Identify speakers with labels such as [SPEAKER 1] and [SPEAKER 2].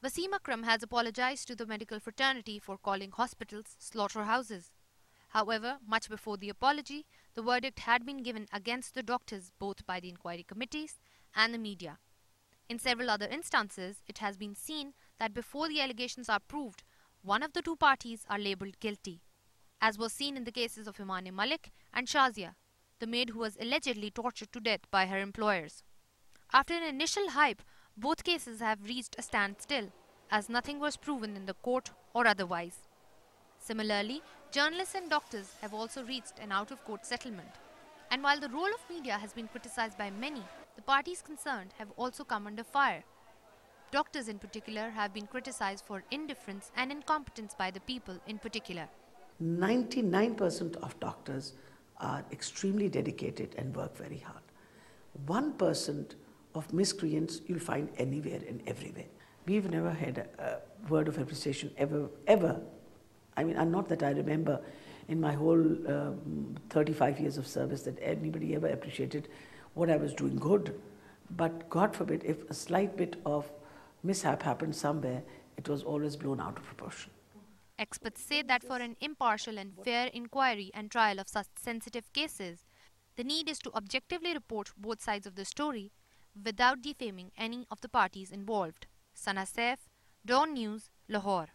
[SPEAKER 1] Wasim Akram has apologized to the medical fraternity for calling hospitals slaughterhouses. However, much before the apology, the verdict had been given against the doctors both by the inquiry committees and the media. In several other instances, it has been seen that before the allegations are proved, one of the two parties are labelled guilty, as was seen in the cases of Imane Malik and Shazia, the maid who was allegedly tortured to death by her employers. After an initial hype, both cases have reached a standstill, as nothing was proven in the court or otherwise. Similarly, journalists and doctors have also reached an out-of-court settlement. And while the role of media has been criticized by many, the parties concerned have also come under fire. Doctors in particular have been criticized for indifference and incompetence by the people in particular.
[SPEAKER 2] 99% of doctors are extremely dedicated and work very hard. 1% of miscreants you'll find anywhere and everywhere. We've never had a word of appreciation ever. I mean, not that I remember in my whole 35 years of service that anybody ever appreciated what I was doing good. But God forbid, if a slight bit of mishap happened somewhere, it was always blown out of proportion.
[SPEAKER 1] Experts say that for an impartial and fair inquiry and trial of such sensitive cases, the need is to objectively report both sides of the story without defaming any of the parties involved. Sana Saif, Dawn News, Lahore.